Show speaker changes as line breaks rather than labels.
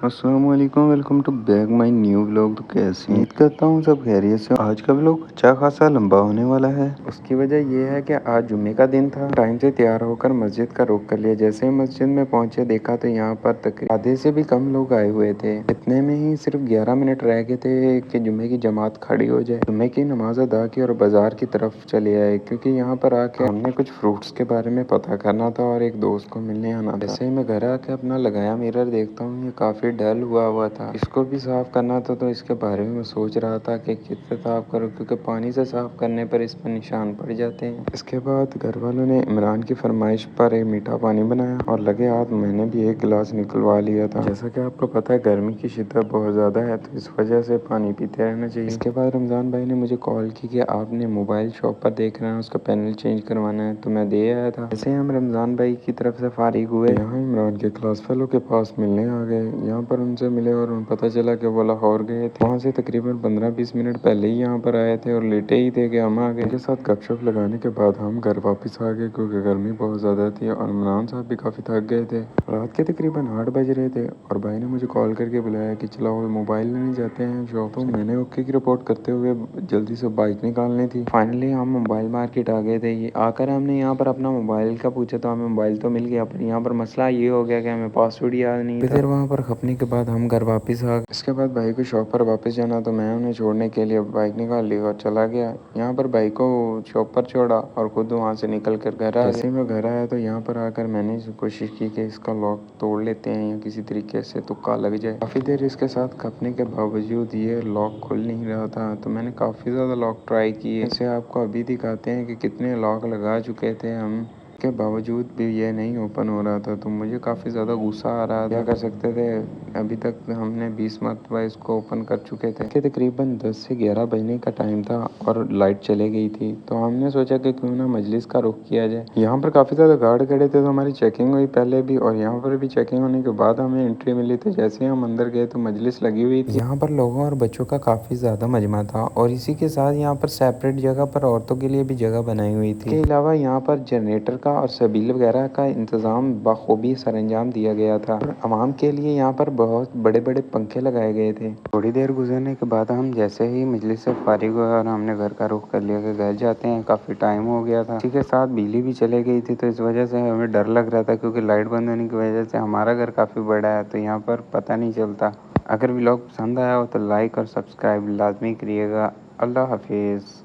السلام علیکم، welcome to back my new vlog. تو کیسے امید کرتا ہوں سب خیریت سے۔ آج کا ولاگ اچھا خاصا لمبا ہونے والا ہے۔ اس کی وجہ یہ ہے کہ آج جمعے کا دن تھا۔ ٹائم سے تیار ہو کر مسجد کا رخ کر لیا۔ جیسے ہی مسجد میں پہنچے دیکھا تو یہاں پر تقریباً آدھے سے بھی کم لوگ آئے ہوئے تھے۔ اتنے میں ہی صرف 11 منٹ رہ گئے تھے کہ جمعے کی جماعت کھڑی ہو جائے۔ جمعے کی نماز ادا کی اور بازار کی طرف چلے آئے، کیونکہ یہاں پر آ کے ہم نے کچھ فروٹس کے بارے میں پتہ کرنا تھا اور ایک دوست کو ملنے آنا تھا۔ جیسے ہی میں گھر آ کے اپنا لگایا میرر، دیکھتا ہوں یہ کافی ڈل ہوا تھا۔ اس کو بھی صاف کرنا تھا، تو اس کے بارے میں سوچ رہا تھا کہ کتنے صاف کروں، کیونکہ پانی سے صاف کرنے پر اس پر نشان پڑ جاتے ہیں۔ اس کے بعد گھر والوں نے عمران کی فرمائش پر ایک میٹھا پانی بنایا اور لگے ہاتھ میں نے بھی ایک گلاس نکلوا لیا تھا۔ جیسا کہ آپ کو پتا ہے گرمی کی شدت بہت زیادہ ہے، تو اس وجہ سے پانی پیتے رہنا چاہیے۔ اس کے بعد رمضان بھائی نے مجھے کال کی کہ آپ نے موبائل شاپ پر دیکھنا ہے، اس کا پینل چینج کروانا ہے، تو میں دے آیا تھا۔ جیسے ہم رمضان بھائی کی طرف سے فارغ ہوئے، یہاں عمران کے کلاس فیلو کے پاس ملنے آ گئے۔ یہاں پر ان سے ملے اور پتہ چلا کہ وہ لاہور گئے تھے۔ وہاں سے تقریباً 15-20 منٹ پہلے ہی یہاں پر آئے تھے اور لیٹے ہی تھے کہ ہم آ گئے۔ ان کے ساتھ گپ شپ لگانے کے بعد ہم گھر واپس آ گئے، کیونکہ گرمی بہت زیادہ تھی اور عمران صاحب بھی کافی تھک گئے تھے۔ رات کے تقریباً 8 بج رہے تھے اور بھائی نے مجھے کال کر کے بلایا کہ چلاؤ موبائل لینے جاتے ہیں شاپ سے۔ تو میں نے اوکے کی رپورٹ کرتے ہوئے جلدی سے بائک نکالنی تھی۔ فائنلی ہم موبائل مارکیٹ آ گئے تھے۔ آ کر ہم نے یہاں پر اپنا موبائل کا پوچھا تو ہمیں موبائل تو مل گیا، پر یہاں پر مسئلہ یہ ہو گیا کہ ہمیں پاسورڈ یاد نہیں تھا۔ پھر وہاں پر کھپنے کے بعد ہم گھر واپس آ گئے۔ اس کے بعد بھائی کو شاپ پر واپس جانا، تو میں انہیں چھوڑنے کے لیے بائک نکال لی اور چلا گیا۔ یہاں پر بھائی کو شاپ پر چھوڑا اور خود وہاں سے نکل کر گھر آ گیا۔ جیسے ہی میں گھر آیا تو یہاں پر آ کر میں نے کوشش کی کہ اس کا لاک توڑ لیتے ہیں یا کسی طریقے سے تکا لگ جائے۔ کافی دیر اس کے ساتھ کھپنے کے باوجود یہ لاک کھل نہیں رہا تھا، تو میں نے کافی زیادہ لاک ٹرائی کیے۔ اسے آپ کو ابھی دکھاتے ہیں کہ کتنے لاک لگا چکے تھے ہم، کے باوجود بھی یہ نہیں اوپن ہو رہا تھا، تو مجھے کافی زیادہ غصہ آ رہا تھا۔ کیا کر سکتے تھے، ابھی تک ہم نے 20 مرتبہ اس کو اوپن کر چکے تھے۔ کہ تقریباً 10 سے 11 بجنے کا ٹائم تھا اور لائٹ چلے گئی تھی، تو ہم نے سوچا کہ کیوں نہ مجلس کا رخ کیا جائے۔ یہاں پر کافی زیادہ گارڈ کھڑے تھے، تو ہماری چیکنگ ہوئی پہلے بھی، اور یہاں پر بھی چیکنگ ہونے کے بعد ہمیں انٹری ملی۔ تو جیسے ہی ہم اندر گئے تو مجلس لگی ہوئی تھی۔ یہاں پر لوگوں اور بچوں کا کافی زیادہ مجمع تھا، اور اسی کے ساتھ یہاں پر سیپریٹ جگہ پر عورتوں کے لیے بھی جگہ بنائی ہوئی تھی۔ اس کے علاوہ یہاں پر جنریٹر کا اور سبیل وغیرہ کا انتظام بخوبی سر انجام دیا گیا تھا۔ عوام کے لیے یہاں پر بہت بڑے بڑے پنکھے لگائے گئے تھے۔ تھوڑی دیر گزرنے کے بعد ہم جیسے ہی مجلس سے فارغ ہوئے اور ہم نے گھر کا رخ کر لیا کہ گھر جاتے ہیں، کافی ٹائم ہو گیا تھا۔ اسی کے ساتھ بجلی بھی چلے گئی تھی، تو اس وجہ سے ہمیں ڈر لگ رہا تھا، کیونکہ لائٹ بند ہونے کی وجہ سے ہمارا گھر کافی بڑا ہے، تو یہاں پر پتہ نہیں چلتا۔ اگر ولاگ پسند آیا ہو تو لائک اور سبسکرائب لازمی کریے گا۔ اللہ حافظ۔